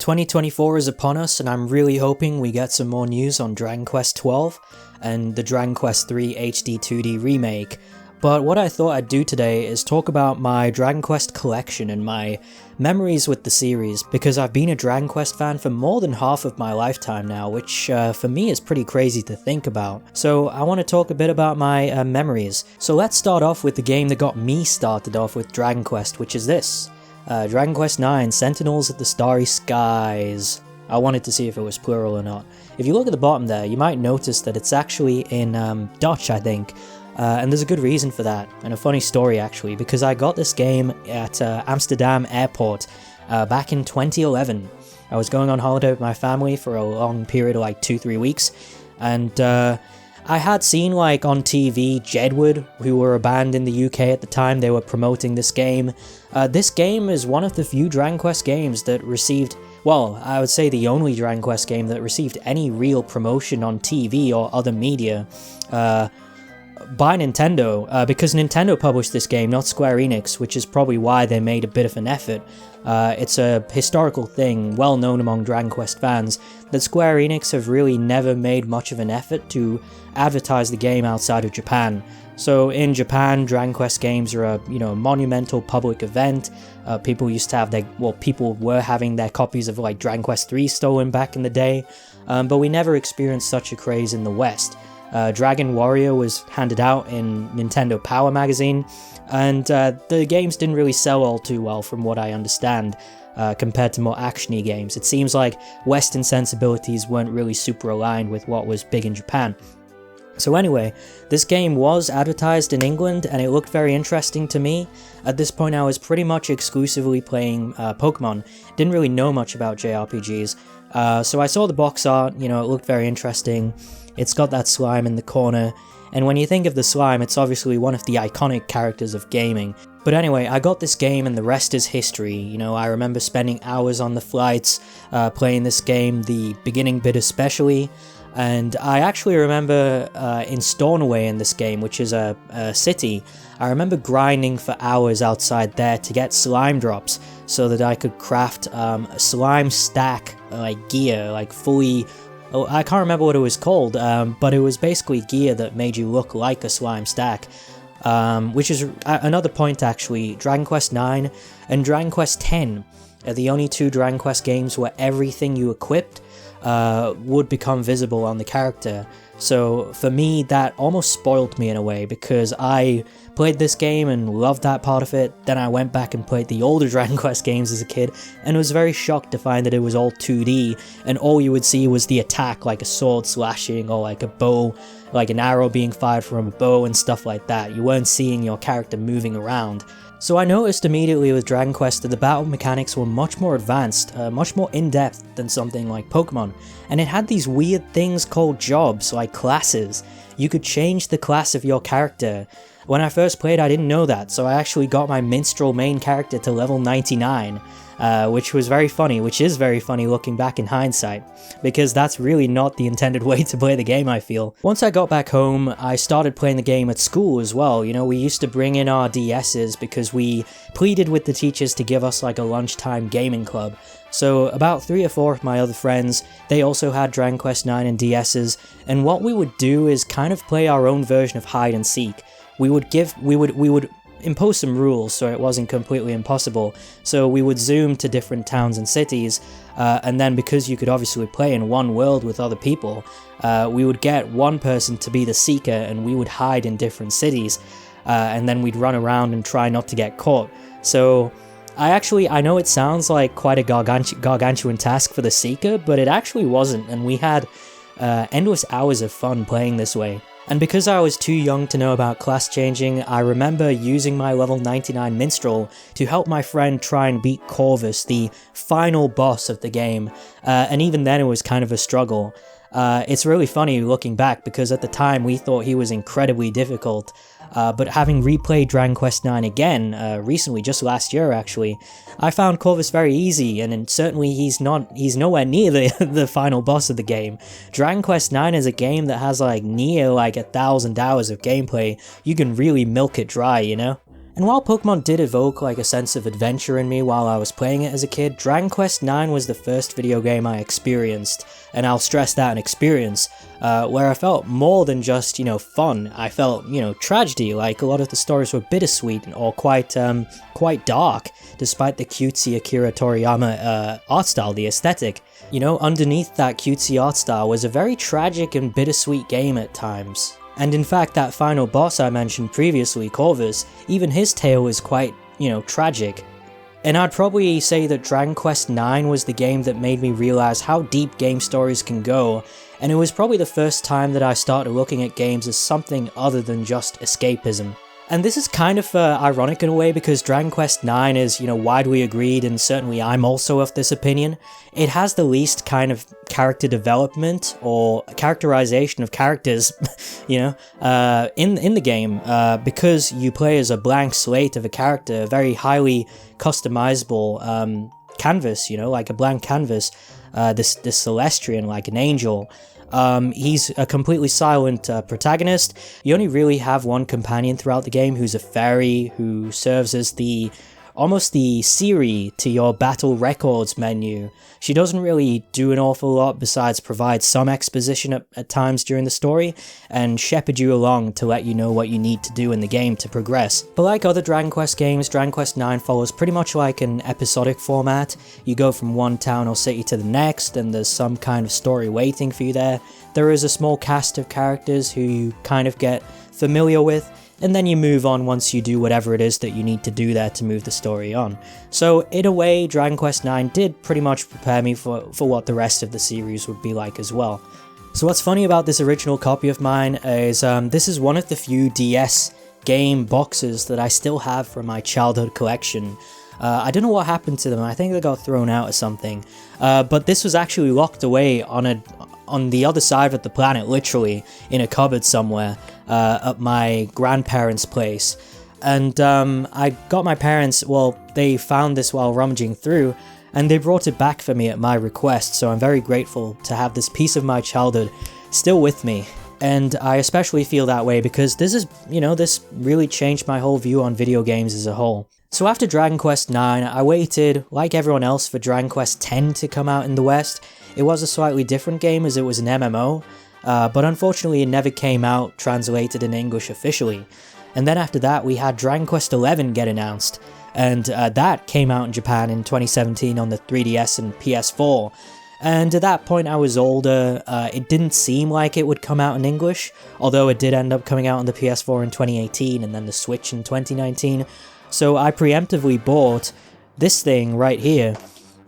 ...2024 is upon us, and I'm really hoping we get some more news on Dragon Quest XII and the Dragon Quest III HD 2D remake. But what I thought I'd do today is talk about my Dragon Quest collection and my memories with the series, because I've been a Dragon Quest fan for more than half of my lifetime now, which for me is pretty crazy to think about. So I want to talk a bit about my memories. So let's start off with the game that got me started off with Dragon Quest, which is this. Dragon Quest IX, Sentinels of the Starry Skies. I wanted to see if it was plural or not. If you look at the bottom there, you might notice that it's actually in Dutch, I think. And there's a good reason for that, and a funny story actually, because I got this game at Amsterdam Airport back in 2011. I was going on holiday with my family for a long period of like 2-3 weeks, and I had seen like on TV Jedward, who were a band in the UK at the time. They were promoting this game. This game is one of the few Dragon Quest games that received, well, I would say the only Dragon Quest game that received any real promotion on TV or other media by Nintendo, because Nintendo published this game, not Square Enix, which is probably why they made a bit of an effort. It's a historical thing, well known among Dragon Quest fans, that Square Enix have really never made much of an effort to advertise the game outside of Japan. So in Japan, Dragon Quest games are a monumental public event. People used to have people were having their copies of like Dragon Quest III stolen back in the day, but we never experienced such a craze in the West. Dragon Warrior was handed out in Nintendo Power magazine, and the games didn't really sell all too well from what I understand, compared to more actiony games. It seems like Western sensibilities weren't really super aligned with what was big in Japan. So anyway, this game was advertised in England, and it looked very interesting to me. At this point I was pretty much exclusively playing Pokemon, didn't really know much about JRPGs, so I saw the box art, it looked very interesting. It's got that slime in the corner, and when you think of the slime, it's obviously one of the iconic characters of gaming. But anyway, I got this game and the rest is history. I remember spending hours on the flights playing this game, the beginning bit especially, and I actually remember in Stornoway in this game, which is a city, I remember grinding for hours outside there to get slime drops so that I could craft a slime stack gear, fully... I can't remember what it was called, but it was basically gear that made you look like a slime stack, which is another point actually. Dragon Quest IX and Dragon Quest X are the only two Dragon Quest games where everything you equipped would become visible on the character. So for me, that almost spoiled me in a way, because I played this game and loved that part of it. Then I went back and played the older Dragon Quest games as a kid, and was very shocked to find that it was all 2D, and all you would see was the attack, like a sword slashing, or like a bow, like an arrow being fired from a bow and stuff like that. You weren't seeing your character moving around. So I noticed immediately with Dragon Quest that the battle mechanics were much more advanced, much more in-depth than something like Pokemon, and it had these weird things called jobs, like classes. You could change the class of your character. When I first played, I didn't know that, so I actually got my minstrel main character to level 99, which is very funny looking back in hindsight, because that's really not the intended way to play the game, I feel. Once I got back home, I started playing the game at school as well. We used to bring in our DSs because we pleaded with the teachers to give us like a lunchtime gaming club. So about 3 or 4 of my other friends, they also had Dragon Quest IX and DSs, and what we would do is kind of play our own version of hide and seek. We would impose some rules so it wasn't completely impossible. So we would zoom to different towns and cities, and then because you could obviously play in one world with other people, we would get one person to be the seeker, and we would hide in different cities, and then we'd run around and try not to get caught. So I know it sounds like quite a gargantuan task for the seeker, but it actually wasn't, and we had endless hours of fun playing this way. And because I was too young to know about class changing, I remember using my level 99 minstrel to help my friend try and beat Corvus, the final boss of the game, and even then it was kind of a struggle. It's really funny looking back because at the time we thought he was incredibly difficult, but having replayed Dragon Quest IX again, recently, just last year actually, I found Corvus very easy, and certainly he's nowhere near the final boss of the game. Dragon Quest IX is a game that has near 1,000 hours of gameplay. You can really milk it dry, you know? And while Pokemon did evoke a sense of adventure in me while I was playing it as a kid, Dragon Quest IX was the first video game I experienced, and I'll stress that, an experience, where I felt more than just, fun. I felt, tragedy, a lot of the stories were bittersweet or quite dark, despite the cutesy Akira Toriyama art style, the aesthetic. Underneath that cutesy art style was a very tragic and bittersweet game at times. And in fact, that final boss I mentioned previously, Corvus, even his tale is quite, tragic. And I'd probably say that Dragon Quest IX was the game that made me realize how deep game stories can go, and it was probably the first time that I started looking at games as something other than just escapism. And this is kind of ironic in a way because Dragon Quest IX is, widely agreed, and certainly I'm also of this opinion. It has the least kind of character development or characterization of characters, in the game, because you play as a blank slate of a character, a very highly customizable canvas, like a blank canvas, this Celestian, like an angel. He's a completely silent protagonist. You only really have one companion throughout the game who's a fairy who serves as almost the Siri to your battle records menu. She doesn't really do an awful lot besides provide some exposition at times during the story and shepherd you along to let you know what you need to do in the game to progress. But like other Dragon Quest games, Dragon Quest IX follows pretty much like an episodic format. You go from one town or city to the next and there's some kind of story waiting for you there. There is a small cast of characters who you kind of get familiar with, and then you move on once you do whatever it is that you need to do there to move the story on. So in a way, Dragon Quest IX did pretty much prepare me for what the rest of the series would be like as well. So what's funny about this original copy of mine is this is one of the few DS game boxes that I still have from my childhood collection. I don't know what happened to them, I think they got thrown out or something, but this was actually locked away on the other side of the planet, literally, in a cupboard somewhere, at my grandparents' place. And I got my parents, they found this while rummaging through, and they brought it back for me at my request, so I'm very grateful to have this piece of my childhood still with me. And I especially feel that way because this really changed my whole view on video games as a whole. So after Dragon Quest IX, I waited, like everyone else, for Dragon Quest X to come out in the West. It was a slightly different game as it was an MMO, but unfortunately it never came out translated in English officially. And then after that we had Dragon Quest XI get announced, and that came out in Japan in 2017 on the 3DS and PS4. And at that point I was older, it didn't seem like it would come out in English, although it did end up coming out on the PS4 in 2018 and then the Switch in 2019. So I preemptively bought this thing right here,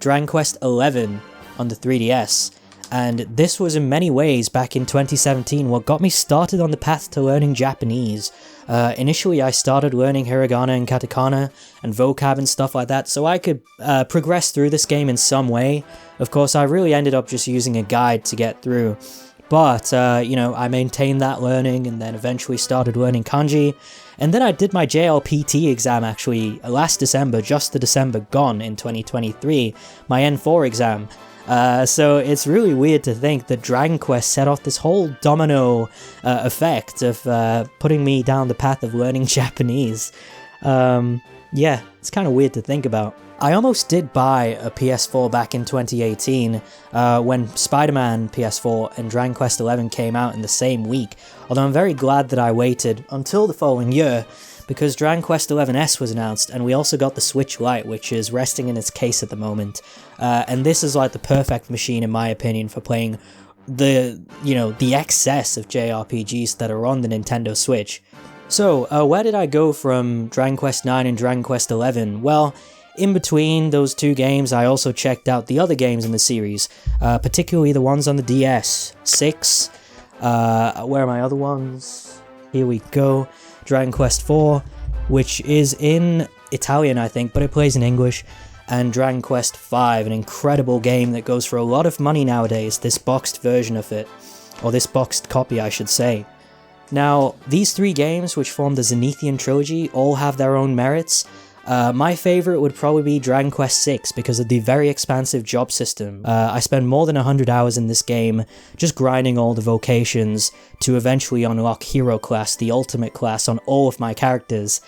Dragon Quest XI on the 3DS, and this was in many ways back in 2017 what got me started on the path to learning Japanese. Initially I started learning hiragana and katakana and vocab and stuff like that so I could progress through this game in some way. Of course I really ended up just using a guide to get through, but I maintained that learning and then eventually started learning kanji. And then I did my JLPT exam actually last December, just the December gone in 2023, my N4 exam. So it's really weird to think that Dragon Quest set off this whole domino effect of putting me down the path of learning Japanese. Yeah, it's kind of weird to think about. I almost did buy a PS4 back in 2018 when Spider-Man PS4 and Dragon Quest XI came out in the same week, although I'm very glad that I waited until the following year because Dragon Quest XI's was announced and we also got the Switch Lite, which is resting in its case at the moment, and this is like the perfect machine in my opinion for playing the excess of JRPGs that are on the Nintendo Switch. So where did I go from Dragon Quest IX and Dragon Quest XI? Well, in between those two games, I also checked out the other games in the series, particularly the ones on the DS. 6, Where are my other ones? Here we go. Dragon Quest 4, which is in Italian, I think, but it plays in English. And Dragon Quest 5, an incredible game that goes for a lot of money nowadays, this boxed version of it. Or this boxed copy, I should say. Now, these three games, which form the Zenithian trilogy, all have their own merits. My favourite would probably be Dragon Quest 6 because of the very expansive job system. I spend more than 100 hours in this game just grinding all the vocations to eventually unlock Hero class, the ultimate class on all of my characters.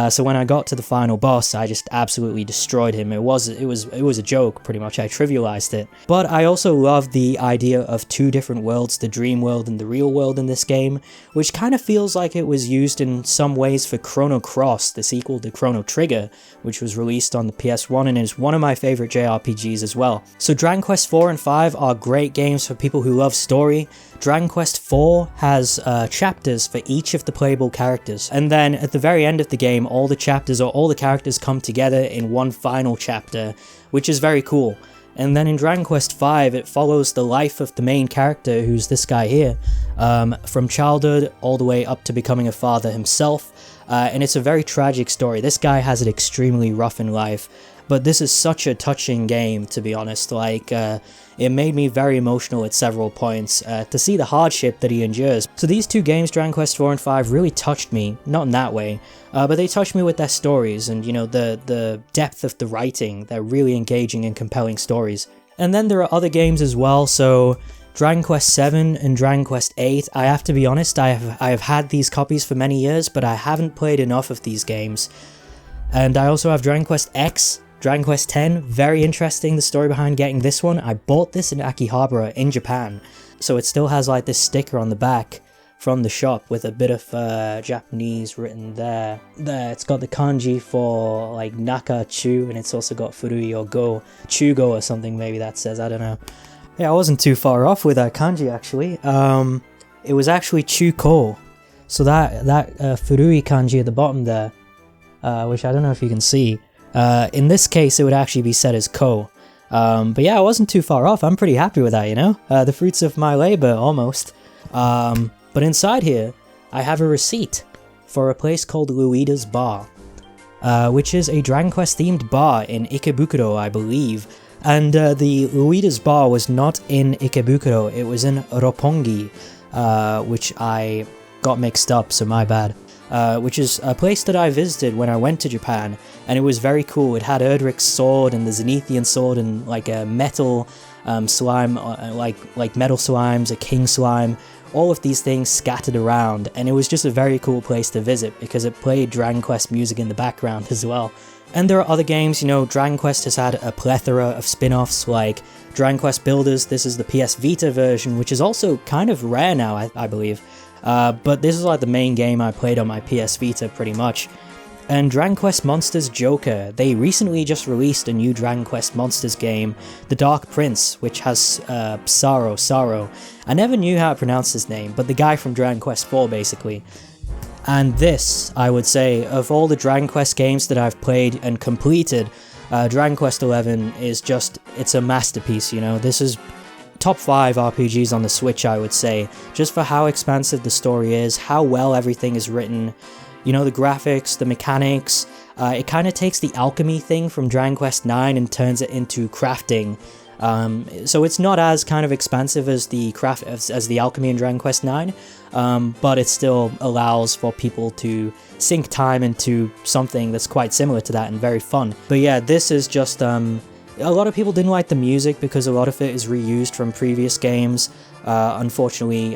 So when I got to the final boss, I just absolutely destroyed him. It was a joke, pretty much. I trivialized it. But I also love the idea of two different worlds, the dream world and the real world in this game, which kind of feels like it was used in some ways for Chrono Cross, the sequel to Chrono Trigger, which was released on the PS1 and is one of my favorite JRPGs as well. So Dragon Quest 4 and 5 are great games for people who love story. Dragon Quest 4 has chapters for each of the playable characters, and then at the very end of the game, all the chapters or all the characters come together in one final chapter, which is very cool. And then in Dragon Quest V, it follows the life of the main character, who's this guy here, from childhood all the way up to becoming a father himself, and it's a very tragic story. This guy has it extremely rough in life, but this is such a touching game, to be honest. Like, it made me very emotional at several points to see the hardship that he endures. So these two games, Dragon Quest 4 and 5, really touched me, not in that way, but they touched me with their stories and, you know, the depth of the writing. They're really engaging and compelling stories. And then there are other games as well, so Dragon Quest 7 and Dragon Quest 8, I have to be honest, I have had these copies for many years, but I haven't played enough of these games. And I also have Dragon Quest X, Dragon Quest X, very interesting, the story behind getting this one. I bought this in Akihabara in Japan, so it still has like this sticker on the back from the shop with a bit of Japanese written there. There, it's got the kanji for like Naka Chu, and it's also got Furui or Go, Chugo or something maybe that says, I don't know. Yeah, I wasn't too far off with that kanji actually. It was actually Chuko, so that Furui kanji at the bottom there, which I don't know if you can see. In this case, it would actually be said as Ko. But yeah, I wasn't too far off. I'm pretty happy with that, you know? The fruits of my labor, almost. But inside here, I have a receipt for a place called Luida's Bar, which is a Dragon Quest themed bar in Ikebukuro, I believe. And the Luida's Bar was not in Ikebukuro, it was in Roppongi, which I got mixed up, so my bad. Which is a place that I visited when I went to Japan, and it was very cool. It had Erdrick's sword and the Zenithian sword and like a metal slime, like metal slimes, a king slime, all of these things scattered around, and it was just a very cool place to visit because it played Dragon Quest music in the background as well. And there are other games, you know, Dragon Quest has had a plethora of spin-offs like Dragon Quest Builders. This is the PS Vita version, which is also kind of rare now, I believe. But this is like the main game I played on my PS Vita pretty much. And Dragon Quest Monsters Joker, they recently just released a new Dragon Quest Monsters game, The Dark Prince, which has Saro. I never knew how to pronounce his name, but the guy from Dragon Quest 4 basically. And this, I would say, of all the Dragon Quest games that I've played and completed, Dragon Quest 11 is just, it's a masterpiece, you know. This is top 5 RPGs on the Switch, I would say, just for how expansive the story is, how well everything is written, you know, the graphics, the mechanics. It kind of takes the alchemy thing from Dragon Quest 9 and turns it into crafting. So it's not as kind of expansive as the alchemy in Dragon Quest 9, but it still allows for people to sink time into something that's quite similar to that and very fun. But yeah, this is just a lot of people didn't like the music because a lot of it is reused from previous games. Unfortunately,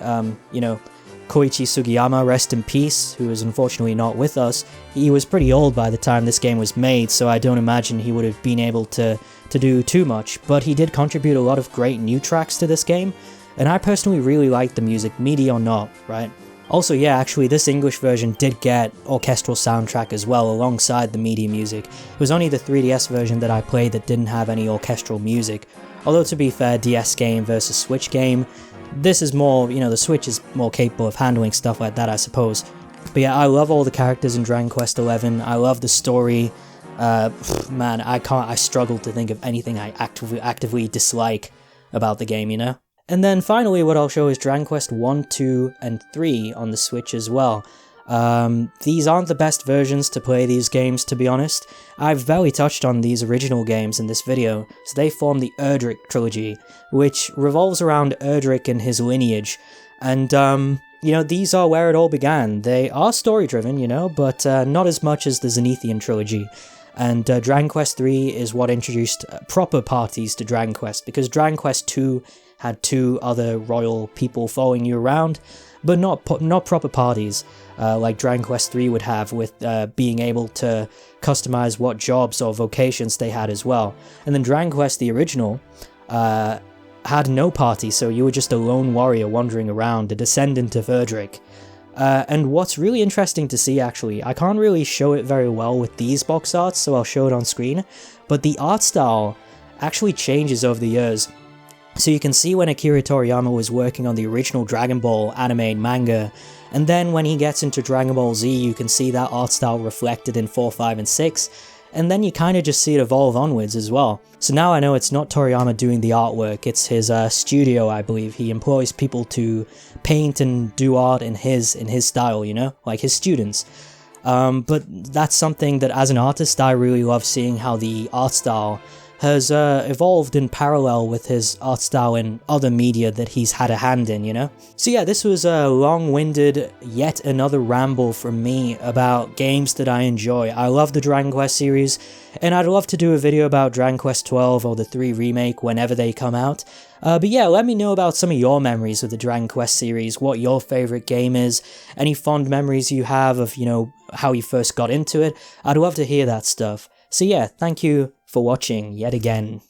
you know, Koichi Sugiyama, rest in peace, who is unfortunately not with us, he was pretty old by the time this game was made, so I don't imagine he would have been able to do too much, but he did contribute a lot of great new tracks to this game, and I personally really liked the music, MIDI or not, right? Also, yeah, actually, this English version did get orchestral soundtrack as well, alongside the MIDI music. It was only the 3DS version that I played that didn't have any orchestral music, although to be fair, DS game versus Switch game, this is more, you know, the Switch is more capable of handling stuff like that, I suppose. But yeah, I love all the characters in Dragon Quest XI, I love the story. Man, I struggle to think of anything I actively dislike about the game, you know? And then finally what I'll show is Dragon Quest 1, 2, and 3 on the Switch as well. These aren't the best versions to play these games, to be honest. I've barely touched on these original games in this video, so they form the Erdrick trilogy, which revolves around Erdrick and his lineage. And, you know, these are where it all began. They are story-driven, you know, but not as much as the Zenithian trilogy. And Dragon Quest III is what introduced proper parties to Dragon Quest, because Dragon Quest II had 2 other royal people following you around, but not proper parties, like Dragon Quest III would have, with being able to customize what jobs or vocations they had as well. And then Dragon Quest, the original, had no party, so you were just a lone warrior wandering around, a descendant of Erdrick. And what's really interesting to see, actually, I can't really show it very well with these box arts, so I'll show it on screen, but the art style actually changes over the years. So you can see when Akira Toriyama was working on the original Dragon Ball anime and manga, and then when he gets into Dragon Ball Z, you can see that art style reflected in 4, 5, and 6, and then you kind of just see it evolve onwards as well. So now I know it's not Toriyama doing the artwork, it's his studio, I believe. He employs people to paint and do art in his style, you know, like his students. But that's something that as an artist I really love seeing, how the art style has evolved in parallel with his art style in other media that he's had a hand in, you know? So yeah, this was a long-winded, yet another ramble from me about games that I enjoy. I love the Dragon Quest series, and I'd love to do a video about Dragon Quest 12 or the 3 remake whenever they come out. But yeah, let me know about some of your memories of the Dragon Quest series, what your favourite game is, any fond memories you have of, you know, how you first got into it. I'd love to hear that stuff. So yeah, thank you for watching yet again.